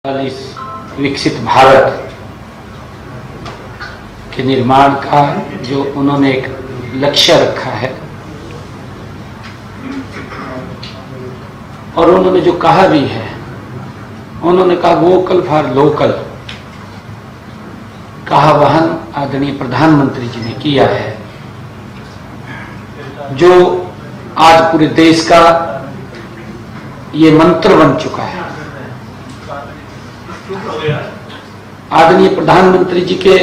इस विकसित भारत के निर्माण का जो उन्होंने एक लक्ष्य रखा है और उन्होंने जो कहा भी है, उन्होंने कहा वोकल फॉर लोकल का आह्वान आदरणीय प्रधानमंत्री जी ने किया है, जो आज पूरे देश का ये मंत्र बन चुका है। आदरणीय प्रधानमंत्री जी के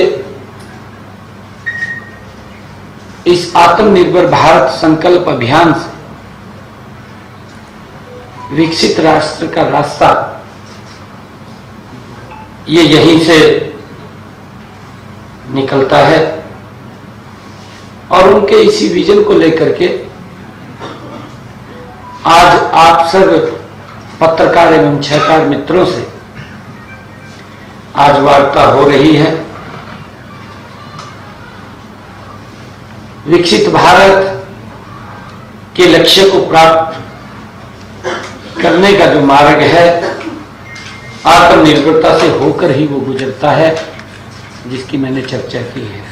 इस आत्मनिर्भर भारत संकल्प अभियान से विकसित राष्ट्र का रास्ता ये यहीं से निकलता है और उनके इसी विजन को लेकर के आज आप सब पत्रकार एवं छात्र मित्रों से आज वार्ता हो रही है। विकसित भारत के लक्ष्य को प्राप्त करने का जो मार्ग है आत्मनिर्भरता से होकर ही वो गुजरता है, जिसकी मैंने चर्चा की है।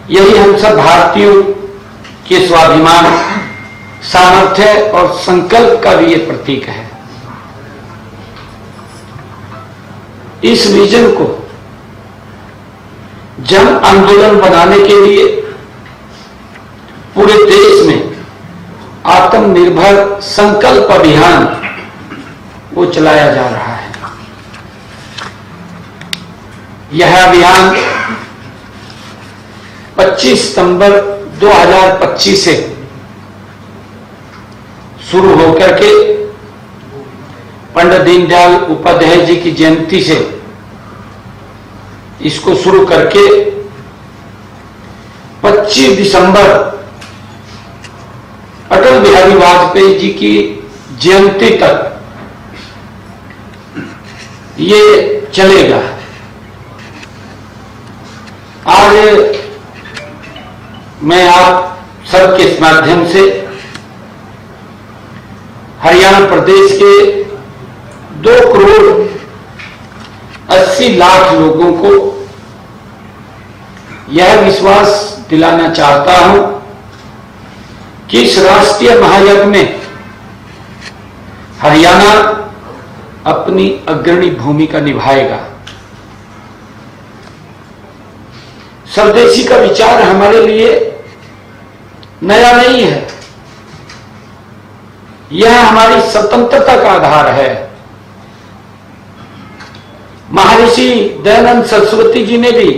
यही हम सब भारतीयों के स्वाभिमान, सामर्थ्य और संकल्प का भी ये प्रतीक है। इस विजन को जन आंदोलन बनाने के लिए पूरे देश में आत्मनिर्भर संकल्प अभियान वो चलाया जा रहा है। यह अभियान 25 सितंबर 2025 से शुरू होकर के पंडित दीनदयाल उपाध्याय जी की जयंती से इसको शुरू करके 25 दिसंबर अटल बिहारी वाजपेयी जी की जयंती तक ये चलेगा। आज मैं आप सबके इस माध्यम से हरियाणा प्रदेश के 2,80,00,000 लोगों को यह विश्वास दिलाना चाहता हूं कि इस राष्ट्रीय महायज्ञ में हरियाणा अपनी अग्रणी भूमिका निभाएगा। स्वदेशी का विचार हमारे लिए नया नहीं है, यह हमारी स्वतंत्रता का आधार है। महर्षि दयानंद सरस्वती जी ने भी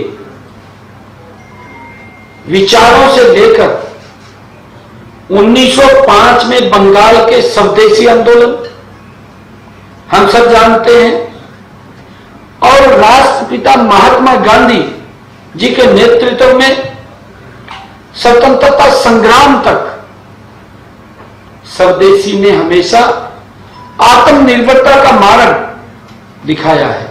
विचारों से लेकर 1905 में बंगाल के स्वदेशी आंदोलन हम सब जानते हैं और राष्ट्रपिता महात्मा गांधी जी के नेतृत्व में स्वतंत्रता संग्राम तक स्वदेशी ने हमेशा आत्मनिर्भरता का मार्ग दिखाया है।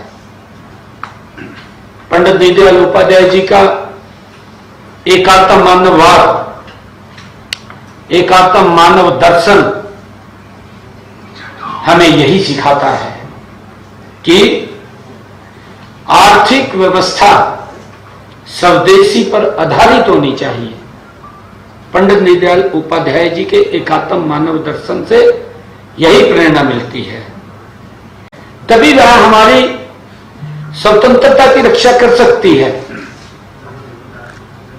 पंडित दीनदयाल उपाध्याय जी का एकात्म मानववाद, एकात्म मानव दर्शन हमें यही सिखाता है कि आर्थिक व्यवस्था स्वदेशी पर आधारित होनी चाहिए। पंडित दीनदयाल उपाध्याय जी के एकात्म मानव दर्शन से यही प्रेरणा मिलती है, तभी वह हमारी स्वतंत्रता की रक्षा कर सकती है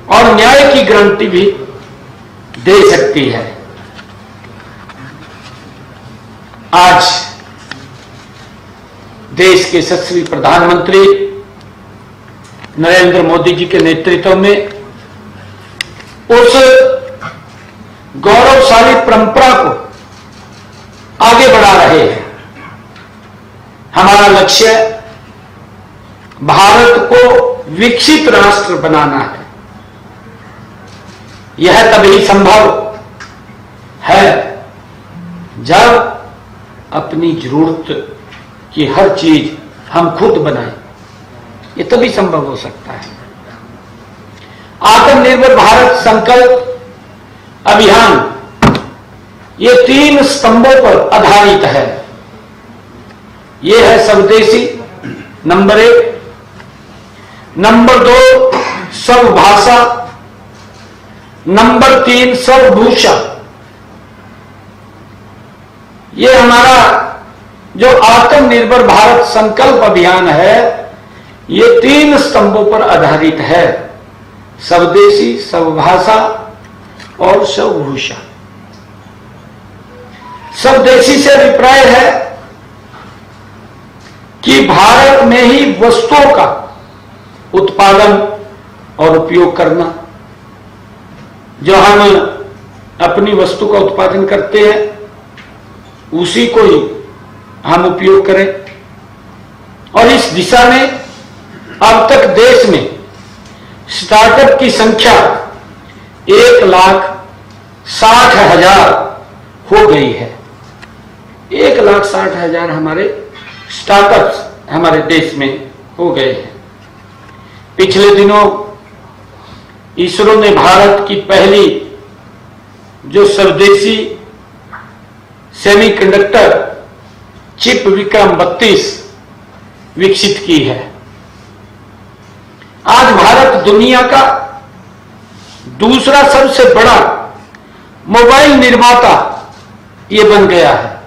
और न्याय की गारंटी भी दे सकती है। आज देश के यशस्वी प्रधानमंत्री नरेंद्र मोदी जी के नेतृत्व में उस गौरवशाली परंपरा को आगे बढ़ा रहे हैं। हमारा लक्ष्य भारत को विकसित राष्ट्र बनाना है। यह तभी संभव है जब अपनी जरूरत की हर चीज हम खुद बनाएं। ये तभी संभव हो सकता है। आत्मनिर्भर भारत संकल्प अभियान ये 3 स्तंभों पर आधारित है। ये है स्वदेशी नंबर 1। नंबर 2 स्वभाषा, नंबर 3 स्वभूषा। ये हमारा जो आत्मनिर्भर भारत संकल्प अभियान है, ये 3 स्तंभों पर आधारित है, स्वदेशी, स्वभाषा और स्वभूषा। स्वदेशी से अभिप्राय है कि भारत में ही वस्तुओं का उत्पादन और उपयोग करना। जो हम अपनी वस्तु का उत्पादन करते हैं उसी को ही हम उपयोग करें। और इस दिशा में अब तक देश में स्टार्टअप की संख्या 1,60,000 हो गई है। 1,60,000 हमारे स्टार्टअप्स हमारे देश में हो गए हैं। पिछले दिनों इसरो ने भारत की पहली जो स्वदेशी सेमीकंडक्टर चिप विक्रम 32 विकसित की है। आज भारत दुनिया का दूसरा सबसे बड़ा मोबाइल निर्माता ये बन गया है।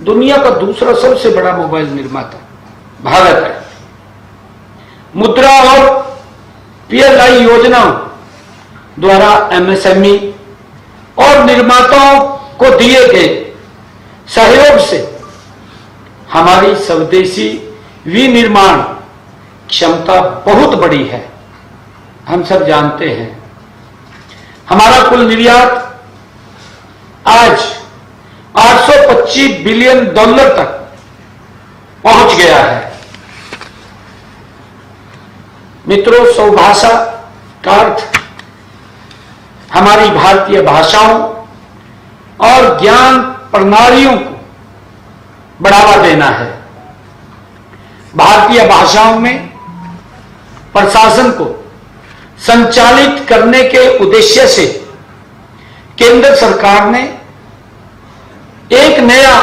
दुनिया का दूसरा सबसे बड़ा मोबाइल निर्माता भारत है। मुद्रा और पीएलआई योजनाओं द्वारा एमएसएमई और निर्माताओं को दिए गए सहयोग से हमारी स्वदेशी विनिर्माण क्षमता बहुत बड़ी है। हम सब जानते हैं हमारा कुल निर्यात आज $825 बिलियन तक पहुंच गया है। मित्रों, स्वभाषा का अर्थ हमारी भारतीय भाषाओं और ज्ञान प्रणालियों को बढ़ावा देना है। भारतीय भाषाओं में प्रशासन को संचालित करने के उद्देश्य से केंद्र सरकार ने एक नया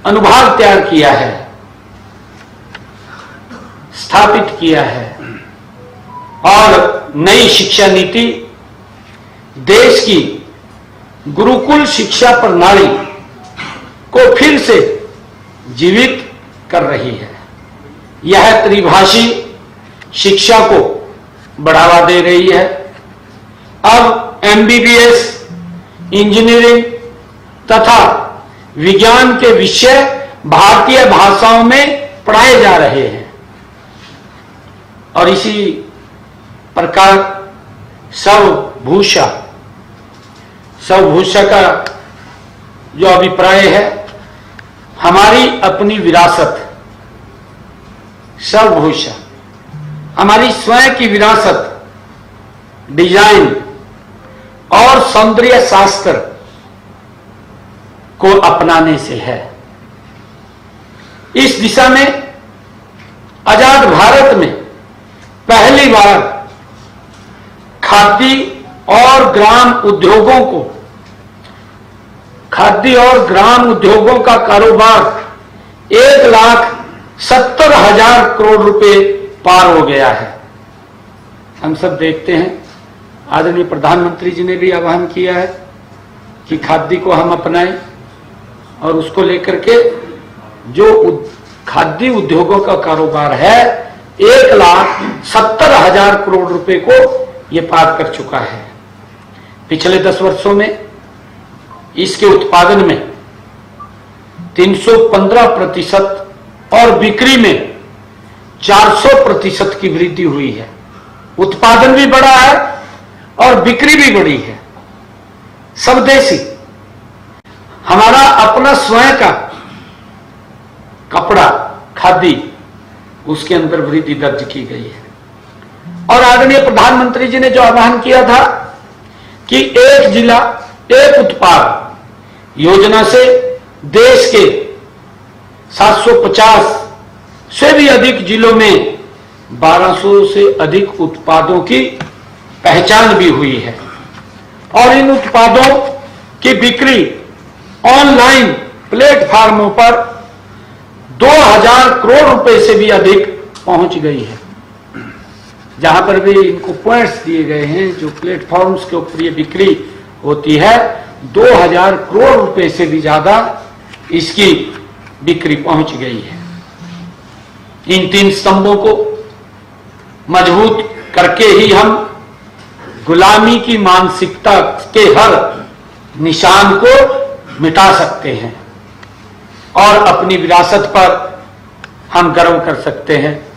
अनुभाग तैयार किया है, स्थापित किया है। और नई शिक्षा नीति देश की गुरुकुल शिक्षा प्रणाली को फिर से जीवित कर रही है। यह त्रिभाषी शिक्षा को बढ़ावा दे रही है। अब एमबीबीएस, इंजीनियरिंग तथा विज्ञान के विषय भारतीय भाषाओं में पढ़ाए जा रहे हैं। और इसी प्रकार स्वभूषा का जो अभिप्राय है, हमारी अपनी विरासत, स्वभूषा हमारी स्वयं की विरासत, डिजाइन और सौंदर्य शास्त्र को अपनाने से है। इस दिशा में आजाद भारत में पहली बार खादी और ग्राम उद्योगों का कारोबार 1,70,000 करोड़ रुपए पार हो गया है। हम सब देखते हैं, आदरणीय प्रधानमंत्री जी ने भी आह्वान किया है कि खादी को हम अपनाएं और उसको लेकर के जो खादी उद्योगों का कारोबार है 1,70,000 करोड़ रुपए को यह पार कर चुका है। पिछले 10 वर्षों में इसके उत्पादन में 315% और बिक्री में 400% की वृद्धि हुई है। उत्पादन भी बढ़ा है और बिक्री भी बढ़ी है। स्वदेशी हमारा अपना स्वयं का कपड़ा खादी, उसके अंदर वृद्धि दर्ज की गई है। और आदरणीय प्रधानमंत्री जी ने जो आह्वान किया था कि एक जिला एक उत्पाद योजना से देश के 750 से भी अधिक जिलों में 1200 से अधिक उत्पादों की पहचान भी हुई है। और इन उत्पादों की बिक्री ऑनलाइन प्लेटफार्मों पर 2000 करोड़ रुपए से भी अधिक पहुंच गई है। जहां पर भी इनको पॉइंट्स दिए गए हैं, जो प्लेटफॉर्म्स के ऊपर ये बिक्री होती है, 2000 करोड़ रुपए से भी ज्यादा इसकी बिक्री पहुंच गई है। इन 3 स्तंभों को मजबूत करके ही हम गुलामी की मानसिकता के हर निशान को मिटा सकते हैं और अपनी विरासत पर हम गर्व कर सकते हैं।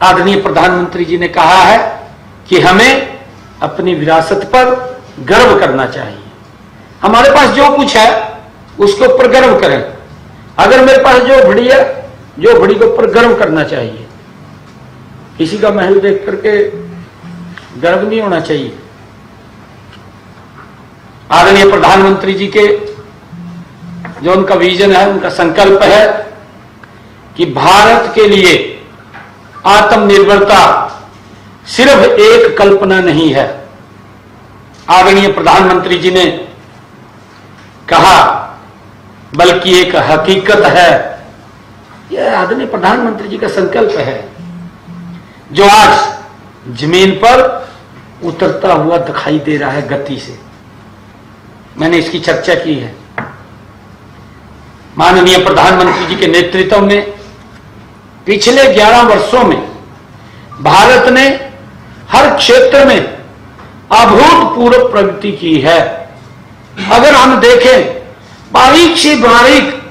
आदरणीय प्रधानमंत्री जी ने कहा है कि हमें अपनी विरासत पर गर्व करना चाहिए। हमारे पास जो कुछ है उसके ऊपर गर्व करें। अगर मेरे पास जो घड़ी है, जो घड़ी के ऊपर गर्व करना चाहिए। किसी का महल देख करके गर्व नहीं होना चाहिए। आदरणीय प्रधानमंत्री जी के जो उनका विजन है, उनका संकल्प है कि भारत के लिए आत्मनिर्भरता सिर्फ एक कल्पना नहीं है। आदरणीय प्रधानमंत्री जी ने कहा बल्कि एक हकीकत है। यह आदरणीय प्रधानमंत्री जी का संकल्प है जो आज जमीन पर उतरता हुआ दिखाई दे रहा है गति से। मैंने इसकी चर्चा की है। माननीय प्रधानमंत्री जी के नेतृत्व में पिछले 11 वर्षों में भारत ने हर क्षेत्र में अभूतपूर्व प्रगति की है। अगर हम देखें बारीक से बारीक,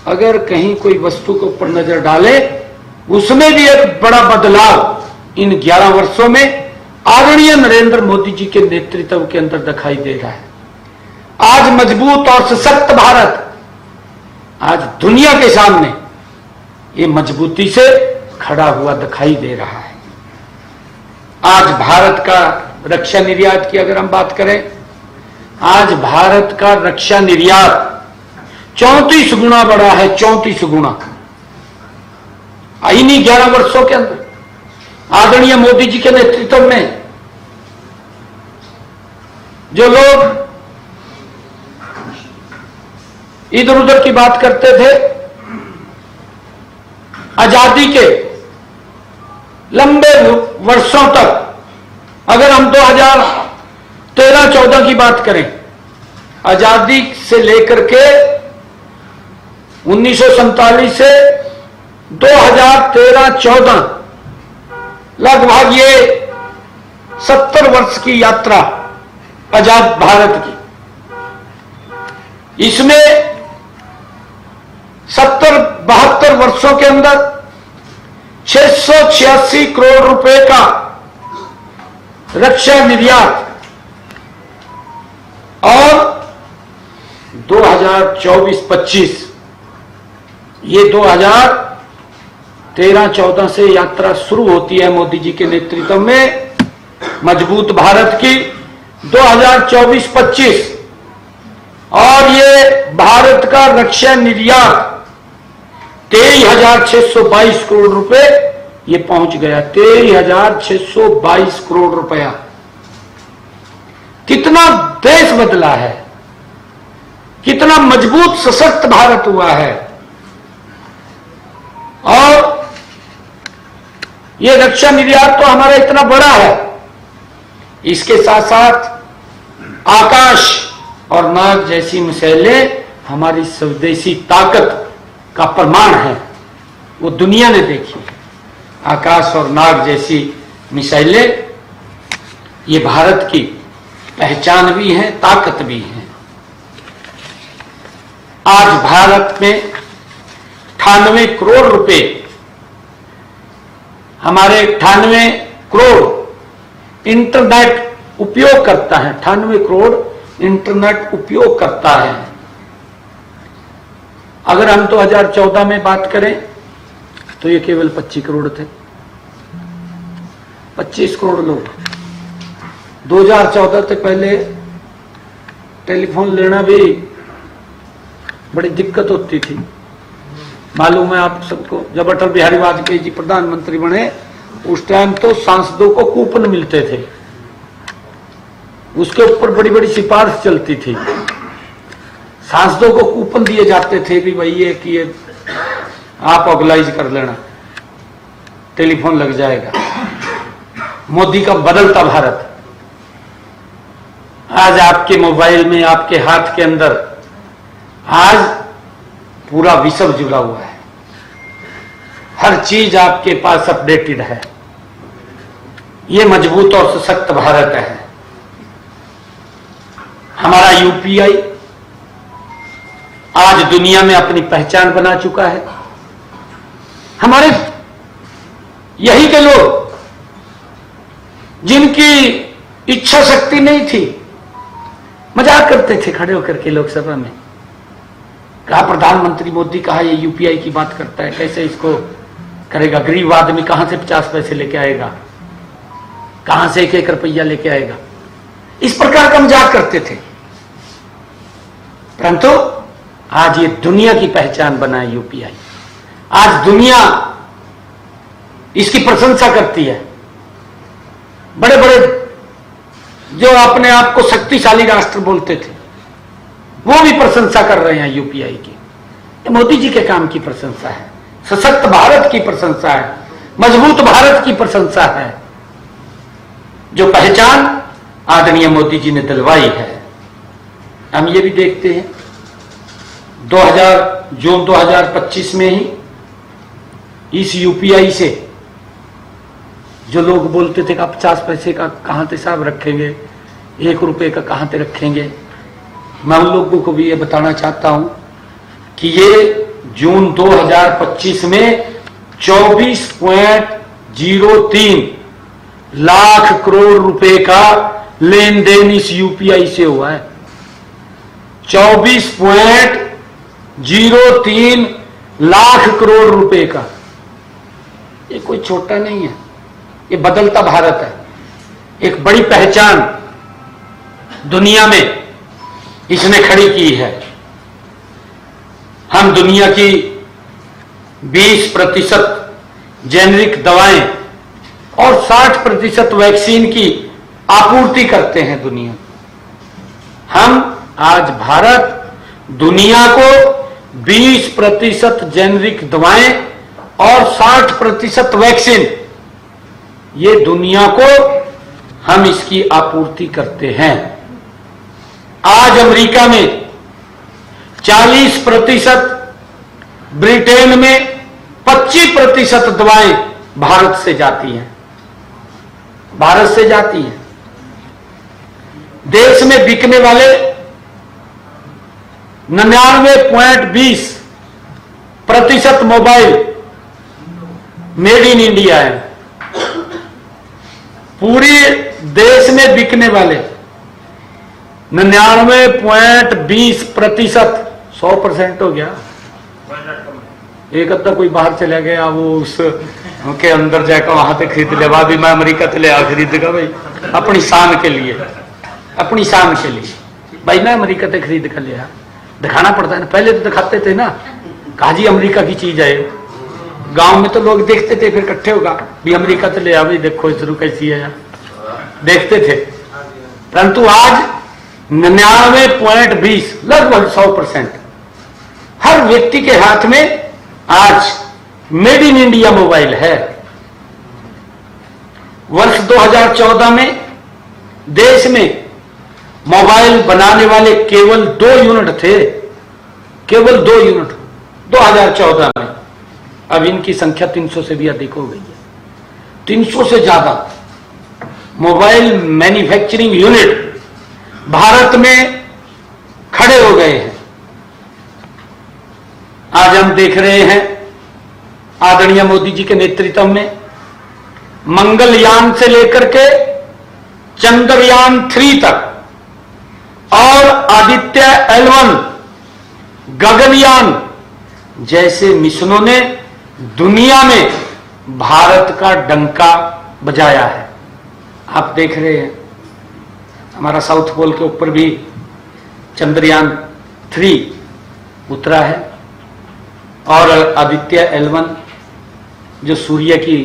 अगर कहीं कोई वस्तु के ऊपर नजर डाले, उसमें भी एक बड़ा बदलाव इन 11 वर्षों में आदरणीय नरेंद्र मोदी जी के नेतृत्व के अंदर दिखाई दे रहा है। आज मजबूत और सशक्त भारत आज दुनिया के सामने ये मजबूती से खड़ा हुआ दिखाई दे रहा है। आज भारत का रक्षा निर्यात की अगर हम बात करें, आज भारत का रक्षा निर्यात 34 गुना बढ़ा है। 34 गुना इन्हीं 11 वर्षों के अंदर आदरणीय मोदी जी के नेतृत्व में। जो लोग इधर उधर की बात करते थे, आजादी के लंबे वर्षों तक, अगर हम 2013-14 की बात करें, आजादी से लेकर के 1947 से 2013-14 लगभग ये 70 वर्ष की यात्रा आजाद भारत की। इसमें 70-72 वर्षों के अंदर 686 करोड़ रुपए का रक्षा निर्यात और 2024-25 ये 2013-14 से यात्रा शुरू होती है मोदी जी के नेतृत्व में मजबूत भारत की। 2024-25 और ये भारत का रक्षा निर्यात 23,622 करोड़ रुपए ये पहुंच गया। 23,622 करोड़ रुपया। कितना देश बदला है, कितना मजबूत सशक्त भारत हुआ है। और ये रक्षा निर्यात तो हमारा इतना बड़ा है, इसके साथ साथ आकाश और नाग जैसी मिसाइलें हमारी स्वदेशी ताकत का प्रमाण है। वो दुनिया ने देखी। आकाश और नाग जैसी मिसाइलें ये भारत की पहचान भी है, ताकत भी है। आज भारत में 98 करोड़ रुपए, हमारे 98 करोड़ इंटरनेट उपयोग करता है। 98 करोड़ इंटरनेट उपयोग करता है। अगर हम 2014 में बात करें तो ये केवल 25 करोड़ थे। 25 करोड़ लोग। 2014 से पहले टेलीफोन लेना भी बड़ी दिक्कत होती थी। मालूम है आप सबको, जब अटल बिहारी वाजपेयी जी प्रधानमंत्री बने उस टाइम तो सांसदों को कूपन मिलते थे, उसके ऊपर बड़ी बड़ी सिफारिश चलती थी। सांसदों को कूपन दिए जाते थे भी भाई ये कि ये आप ऑर्गेनाइज कर लेना, टेलीफोन लग जाएगा। मोदी का बदलता भारत, आज आपके मोबाइल में, आपके हाथ के अंदर आज पूरा विश्व जुड़ा हुआ है, हर चीज आपके पास अपडेटेड है। ये मजबूत और सशक्त भारत है। हमारा यूपीआई आज दुनिया में अपनी पहचान बना चुका है। हमारे यही के लोग जिनकी इच्छा शक्ति नहीं थी, मजाक करते थे खड़े होकर के लोकसभा में, कहा प्रधानमंत्री मोदी कहा ये यूपीआई की बात करता है, कैसे इसको करेगा, गरीब आदमी कहां से 50 पैसे लेके आएगा, कहां से 1-1 रुपया लेके आएगा, इस प्रकार का मजाक करते थे। परंतु आज ये दुनिया की पहचान बना है यूपीआई। आज दुनिया इसकी प्रशंसा करती है। बड़े बड़े जो अपने आप को शक्तिशाली राष्ट्र बोलते थे, वो भी प्रशंसा कर रहे हैं यूपीआई की। ये मोदी जी के काम की प्रशंसा है, सशक्त भारत की प्रशंसा है, मजबूत भारत की प्रशंसा है, जो पहचान आदरणीय मोदी जी ने दिलवाई है। हम ये भी देखते हैं जून 2025 में ही इस यूपीआई से जो लोग बोलते थे कि 50 पैसे का कहां से हिसाब रखेंगे, 1 रुपए का कहां से रखेंगे, मैं उन लोगों को भी ये बताना चाहता हूं कि ये जून 2025 में 24.03 लाख करोड़ रुपए का लेन देन इस यूपीआई से हुआ है। 24.03 लाख करोड़ रुपए का, ये कोई छोटा नहीं है, ये बदलता भारत है। एक बड़ी पहचान दुनिया में इसने खड़ी की है। हम दुनिया की 20% जेनरिक दवाएं और 60% वैक्सीन की आपूर्ति करते हैं दुनिया। हम आज भारत दुनिया को 20% जेनरिक दवाएं और 60% वैक्सीन, ये दुनिया को हम इसकी आपूर्ति करते हैं। आज अमेरिका में 40%, ब्रिटेन में 25% दवाएं भारत से जाती हैं, भारत से जाती हैं। देश में बिकने वाले 99.20% मोबाइल मेड इन इंडिया है। पूरी देश में बिकने वाले 99.20%, 100% हो गया। एक अद्धा कोई बाहर चला गया, वो उस के अंदर जाकर वहां से खरीद ले, भी मैं अमेरिका से ले खरीदेगा भाई, अपनी शान के लिए, अपनी शान के लिए भाई मैं अमेरिका से खरीद कर लिया। दिखाना पड़ता है ना, पहले तो दिखाते थे ना, कहा जी अमेरिका की चीज है। गांव में तो लोग देखते थे, फिर इकट्ठे होगा भी अमेरिका से ले आ भाई, देखो शुरू कैसी है यार, देखते थे। परंतु आज 99.20 लगभग 100% हर व्यक्ति के हाथ में आज मेड इन इंडिया मोबाइल है। वर्ष 2014 में देश में मोबाइल बनाने वाले केवल 2 यूनिट थे, केवल 2 यूनिट 2014 में। अब इनकी संख्या 300 से भी अधिक हो गई है। 300 से ज्यादा मोबाइल मैन्युफैक्चरिंग यूनिट भारत में खड़े हो गए हैं। आज हम देख रहे हैं आदरणीय मोदी जी के नेतृत्व में मंगलयान से लेकर के चंद्रयान 3 तक और आदित्य L1 गगनयान जैसे मिशनों ने दुनिया में भारत का डंका बजाया है। आप देख रहे हैं हमारा साउथ पोल के ऊपर भी चंद्रयान 3 उतरा है और आदित्य L1 जो सूर्य की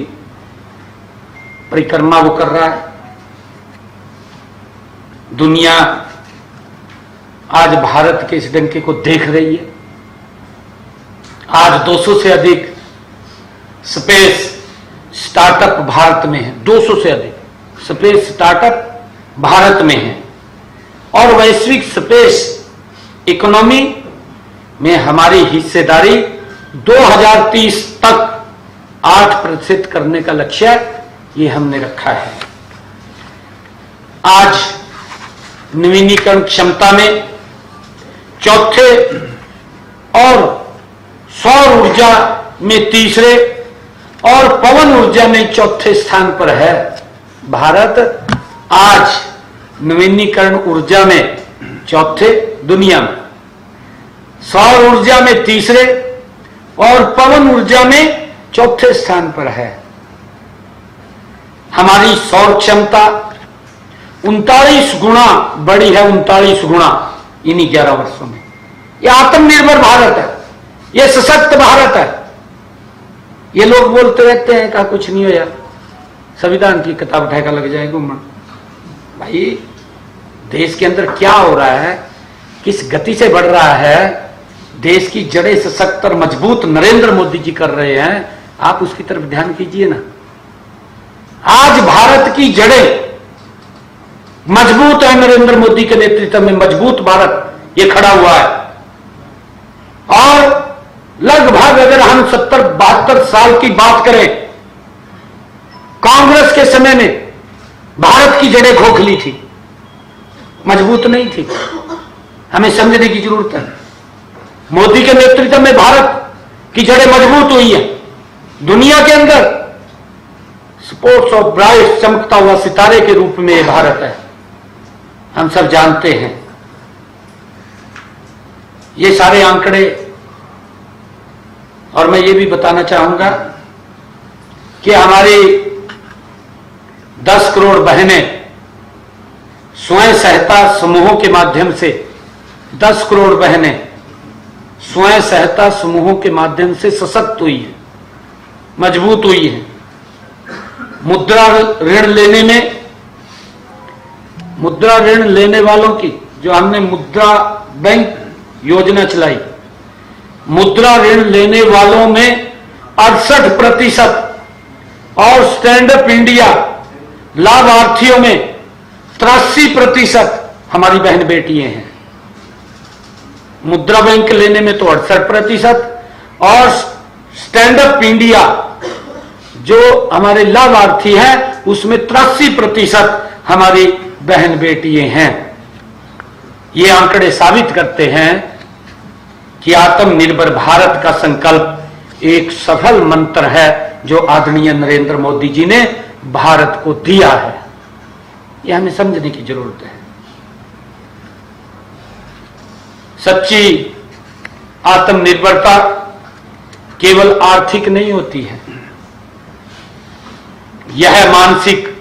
परिक्रमा वो कर रहा है। दुनिया आज भारत के इस डंके को देख रही है। आज 200 से अधिक स्पेस स्टार्टअप भारत में है। 200 से अधिक स्पेस स्टार्टअप भारत में है और वैश्विक स्पेस इकोनॉमी में हमारी हिस्सेदारी 2030 तक 8% करने का लक्ष्य ये हमने रखा है। आज नवीनीकरण क्षमता में चौथे और सौर ऊर्जा में तीसरे और पवन ऊर्जा में चौथे स्थान पर है भारत। आज नवीनीकरण ऊर्जा में चौथे दुनिया में, सौर ऊर्जा में तीसरे और पवन ऊर्जा में चौथे स्थान पर है। हमारी सौर क्षमता 39 गुना बढ़ी है, 39 गुना इन्हीं 11 वर्षों में। यह आत्मनिर्भर भारत है, यह सशक्त भारत है। ये लोग बोलते रहते हैं का कुछ नहीं हो यार, संविधान की किताब उठाकर लग जाए घूमना। भाई देश के अंदर क्या हो रहा है, किस गति से बढ़ रहा है, देश की जड़ें सशक्त और मजबूत नरेंद्र मोदी जी कर रहे हैं, आप उसकी तरफ ध्यान कीजिए ना। आज भारत की जड़ें मजबूत है, नरेंद्र मोदी के नेतृत्व में मजबूत भारत ये खड़ा हुआ है। और लगभग अगर हम 70-72 साल की बात करें, कांग्रेस के समय में भारत की जड़ें खोखली थी, मजबूत नहीं थी। हमें समझने की जरूरत है। मोदी के नेतृत्व में भारत की जड़ें मजबूत हुई है। दुनिया के अंदर स्पोर्ट्स ऑफ ब्राइट चमकता हुआ सितारे के रूप में यह भारत है, हम सब जानते हैं। ये सारे आंकड़े, और मैं ये भी बताना चाहूंगा कि हमारी 10 करोड़ बहनें स्वयं सहायता समूहों के माध्यम से, 10 करोड़ बहनें स्वयं सहायता समूहों के माध्यम से सशक्त हुई है, मजबूत हुई है। मुद्रा ऋण लेने में, मुद्रा ऋण लेने वालों की जो हमने मुद्रा बैंक योजना चलाई, मुद्रा ऋण लेने वालों में 68% और स्टैंड अप इंडिया लाभार्थियों में 83% हमारी बहन बेटियां हैं। मुद्रा बैंक लेने में तो 68% और स्टैंड अप इंडिया जो हमारे लाभार्थी हैं उसमें 83% हमारी बहन बेटियां हैं। ये आंकड़े साबित करते हैं कि आत्मनिर्भर भारत का संकल्प एक सफल मंत्र है जो आदरणीय नरेंद्र मोदी जी ने भारत को दिया है। यह हमें समझने की जरूरत है। सच्ची आत्मनिर्भरता केवल आर्थिक नहीं होती है, यह मानसिक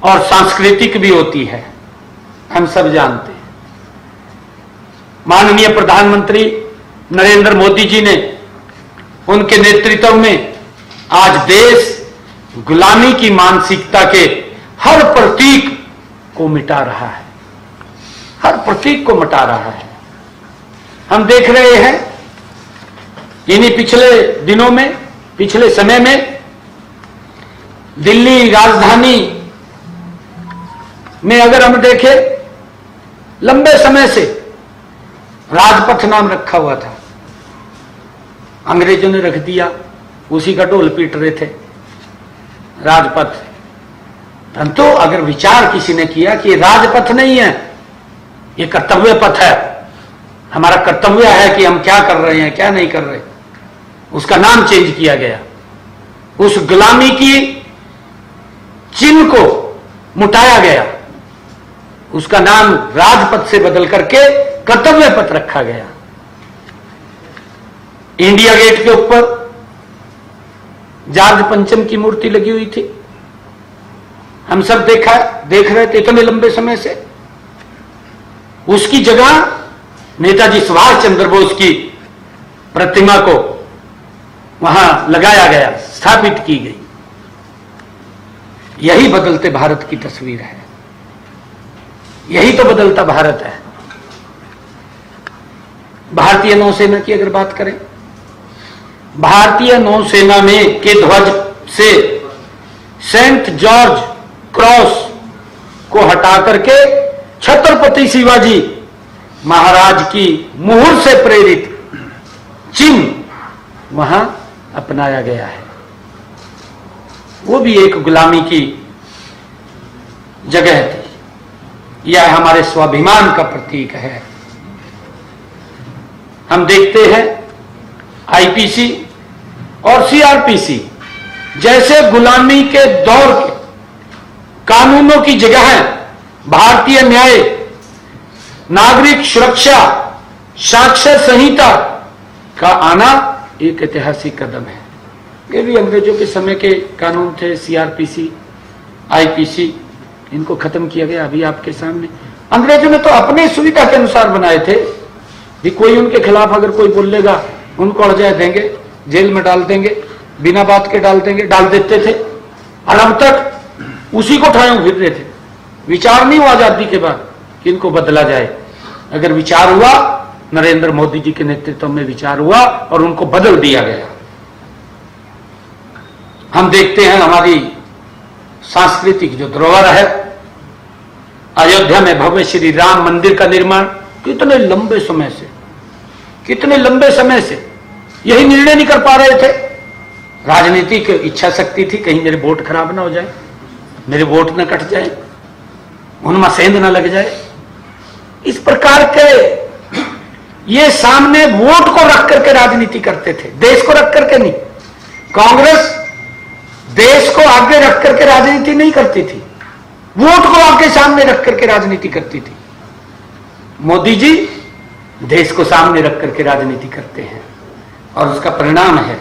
और सांस्कृतिक भी होती है, हम सब जानते हैं। माननीय प्रधानमंत्री नरेंद्र मोदी जी ने, उनके नेतृत्व में आज देश गुलामी की मानसिकता के हर प्रतीक को मिटा रहा है, हर प्रतीक को मिटा रहा है। हम देख रहे हैं इन्हीं पिछले दिनों में, पिछले समय में दिल्ली राजधानी में अगर हम देखें, लंबे समय से राजपथ नाम रखा हुआ था, अंग्रेजों ने रख दिया, उसी का ढोल पीट रहे थे राजपथ। परंतु अगर विचार किसी ने किया कि राजपथ नहीं है, ये कर्तव्य पथ है, हमारा कर्तव्य है कि हम क्या कर रहे हैं क्या नहीं कर रहे, उसका नाम चेंज किया गया। उस गुलामी की चिन्ह को मुटाया गया, उसका नाम राजपथ से बदल करके कर्तव्य पथ रखा गया। इंडिया गेट के ऊपर जॉर्ज पंचम की मूर्ति लगी हुई थी, हम सब देख रहे थे इतने लंबे समय से। उसकी जगह नेताजी सुभाष चंद्र बोस की प्रतिमा को वहां लगाया गया, स्थापित की गई। यही बदलते भारत की तस्वीर है, यही तो बदलता भारत है। भारतीय नौसेना की अगर बात करें भारतीय नौसेना में के ध्वज से सेंट जॉर्ज क्रॉस को हटा करके छत्रपति शिवाजी महाराज की मुहर से प्रेरित चिन्ह वहां अपनाया गया है। वो भी एक गुलामी की जगह थी। यह हमारे स्वाभिमान का प्रतीक है। हम देखते हैं आईपीसी और सीआरपीसी जैसे गुलामी के दौर के कानूनों की जगह भारतीय न्याय, नागरिक सुरक्षा, साक्षर संहिता का आना एक ऐतिहासिक कदम है। ये भी अंग्रेजों के समय के कानून थे। सीआरपीसी, आईपीसी, इनको खत्म किया गया अभी आपके सामने। अंग्रेजों ने तो अपने सुविधा के अनुसार बनाए थे कि कोई उनके खिलाफ अगर कोई बोलेगा उनको अड़जाए देंगे, जेल में डाल देंगे, बिना बात के डाल देंगे, डाल देते थे। और अब तक उसी को ठाए फिर रहे थे। विचार नहीं हुआ आजादी के बाद कि इनको बदला जाए। अगर विचार हुआ, नरेंद्र मोदी जी के नेतृत्व में विचार हुआ और उनको बदल दिया गया। हम देखते हैं हमारी सांस्कृतिक जो धरोहर है, अयोध्या में भव्य श्री राम मंदिर का निर्माण कितने लंबे समय से यही निर्णय नहीं कर पा रहे थे। राजनीतिक इच्छा शक्ति थी, कहीं मेरे वोट खराब ना हो जाए, मेरे वोट न कट जाए, उनमें सेंध न लग जाए। इस प्रकार के ये सामने वोट को रख करके राजनीति करते थे, देश को रख करके नहीं। कांग्रेस देश को आगे रख करके राजनीति नहीं करती थी, वोट को आगे सामने रख करके राजनीति करती थी। मोदी जी देश को सामने रख करके राजनीति करते हैं और उसका परिणाम है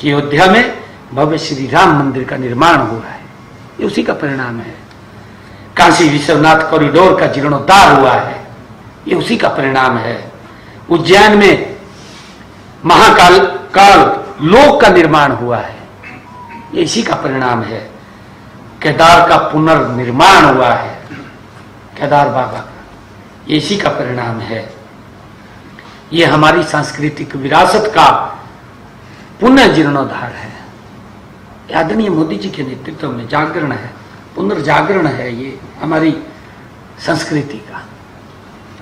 कि अयोध्या में भव्य श्री राम मंदिर का निर्माण हो रहा है। ये उसी का परिणाम है। काशी विश्वनाथ कॉरिडोर का जीर्णोद्धार हुआ है, ये उसी का परिणाम है। उज्जैन में महाकाल लोक का निर्माण हुआ है, ये इसी का परिणाम है। केदार का पुनर्निर्माण हुआ है, केदार बाबा का, ये इसी का परिणाम है। ये हमारी सांस्कृतिक विरासत का पुनः जीर्णोद्धार है। आदरणीय मोदी जी के नेतृत्व में जागरण है, पुनर्जागरण है ये हमारी संस्कृति का।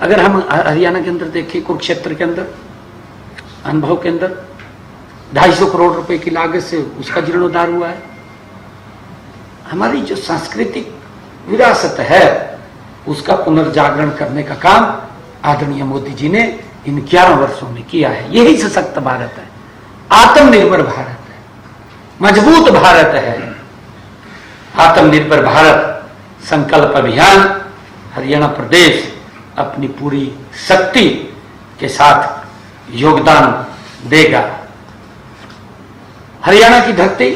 अगर हम हरियाणा के अंदर देखें, कुरुक्षेत्र के अंदर अनुभव के अंदर 250 करोड़ रुपए की लागत से उसका जीर्णोद्धार हुआ है। हमारी जो सांस्कृतिक विरासत है उसका पुनर्जागरण करने का काम आदरणीय मोदी जी ने इन 11 वर्षों में किया है। यही सशक्त भारत है, आत्मनिर्भर भारत है, मजबूत भारत है। आत्मनिर्भर भारत संकल्प अभियान हरियाणा प्रदेश अपनी पूरी शक्ति के साथ योगदान देगा। हरियाणा की धरती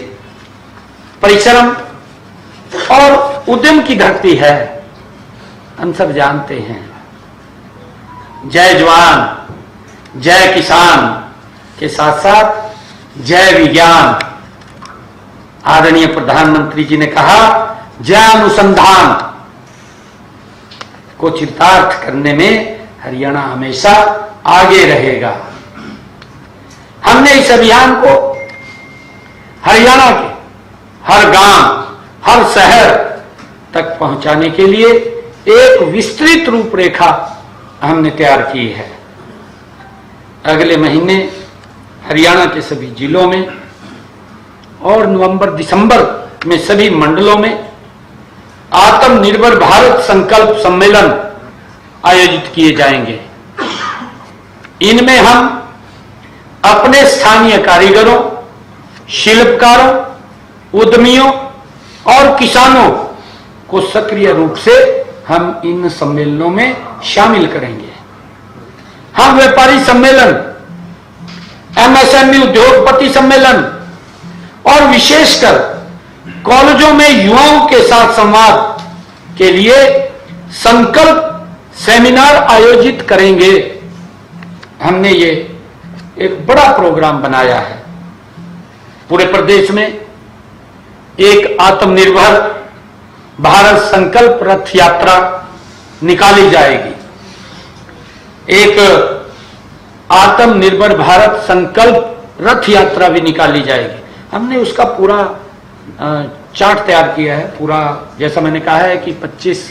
परिश्रम और उद्यम की धरती है, हम सब जानते हैं। जय जवान जय किसान के साथ साथ जय विज्ञान। आदरणीय प्रधानमंत्री जी ने कहा, जय अनुसंधान को चरितार्थ करने में हरियाणा हमेशा आगे रहेगा। हमने इस अभियान को हरियाणा के हर गांव, हर शहर तक पहुंचाने के लिए एक विस्तृत रूपरेखा हमने तैयार की है। अगले महीने हरियाणा के सभी जिलों में और नवंबर-दिसंबर में सभी मंडलों में आत्मनिर्भर भारत संकल्प सम्मेलन आयोजित किए जाएंगे। इनमें हम अपने स्थानीय कारीगरों, शिल्पकारों, उद्यमियों और किसानों को सक्रिय रूप से हम इन सम्मेलनों में शामिल करेंगे। हम व्यापारी सम्मेलन, एमएसएमई उद्योगपति सम्मेलन और विशेषकर कॉलेजों में युवाओं के साथ संवाद के लिए संकल्प सेमिनार आयोजित करेंगे। हमने ये एक बड़ा प्रोग्राम बनाया है। पूरे प्रदेश में एक आत्मनिर्भर भारत संकल्प रथ यात्रा निकाली जाएगी। एक आत्मनिर्भर भारत संकल्प रथ यात्रा भी निकाली जाएगी। हमने उसका पूरा चार्ट तैयार किया है। पूरा जैसा मैंने कहा है कि 25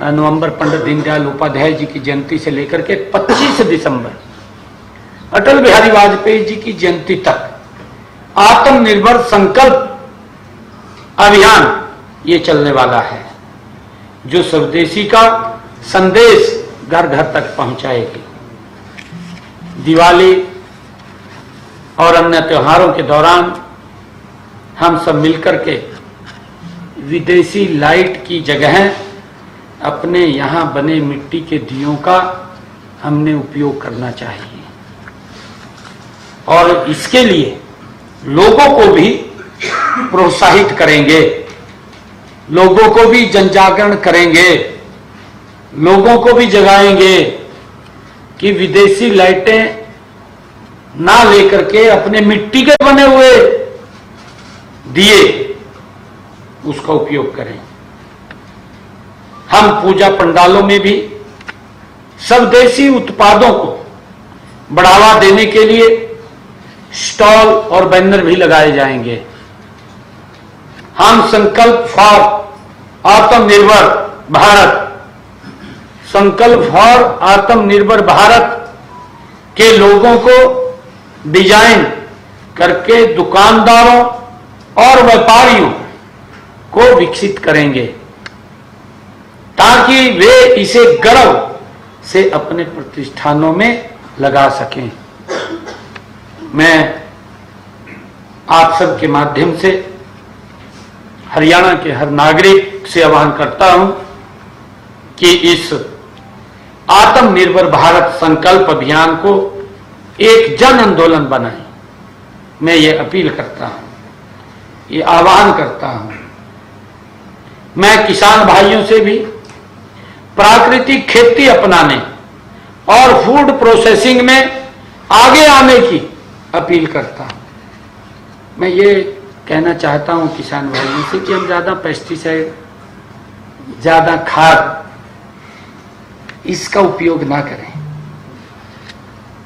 नवंबर पंडित दीनदयाल उपाध्याय जी की जयंती से लेकर के 25 दिसंबर अटल बिहारी वाजपेयी जी की जयंती तक आत्मनिर्भर संकल्प अभियान ये चलने वाला है, जो स्वदेशी का संदेश घर घर तक पहुंचाएगी। दिवाली और अन्य त्योहारों के दौरान हम सब मिलकर के विदेशी लाइट की जगह अपने यहां बने मिट्टी के दियों का हमने उपयोग करना चाहिए और इसके लिए लोगों को भी प्रोत्साहित करेंगे, लोगों को भी जनजागरण करेंगे, लोगों को भी जगाएंगे कि विदेशी लाइटें ना लेकर के अपने मिट्टी के बने हुए दिए उसका उपयोग करें। हम पूजा पंडालों में भी स्वदेशी उत्पादों को बढ़ावा देने के लिए स्टॉल और बैनर भी लगाए जाएंगे। हम संकल्प फॉर आत्मनिर्भर भारत, संकल्प फॉर आत्मनिर्भर भारत के लोगों को डिजाइन करके दुकानदारों और व्यापारियों को विकसित करेंगे ताकि वे इसे गर्व से अपने प्रतिष्ठानों में लगा सकें। मैं आप सब के माध्यम से हरियाणा के हर नागरिक से आह्वान करता हूं कि इस आत्मनिर्भर भारत संकल्प अभियान को एक जन आंदोलन बनाएं। मैं ये अपील करता हूं, ये आह्वान करता हूं। मैं किसान भाइयों से भी प्राकृतिक खेती अपनाने और फूड प्रोसेसिंग में आगे आने की अपील करता हूं। मैं ये कहना चाहता हूं किसान भाइयों से कि हम ज्यादा पेस्टिसाइड, ज्यादा खाद इसका उपयोग ना करें।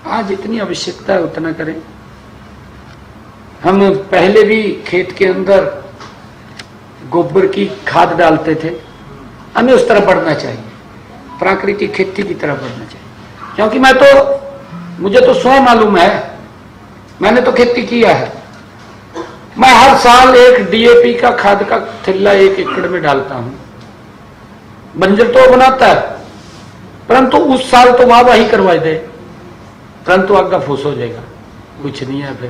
आज इतनी आवश्यकता है उतना करें। हम पहले भी खेत के अंदर गोबर की खाद डालते थे, हमें उस तरफ बढ़ना चाहिए, प्राकृतिक खेती की तरफ बढ़ना चाहिए। क्योंकि मुझे तो स्वयं मालूम है, मैंने तो खेती किया है। मैं हर साल एक डीएपी का खाद का थैला 1 एकड़ में डालता हूं। बंजर तो बनाता है, परंतु उस साल तो वाहवाही करवा दे, परंतु आगा फूस हो जाएगा, कुछ नहीं है फिर।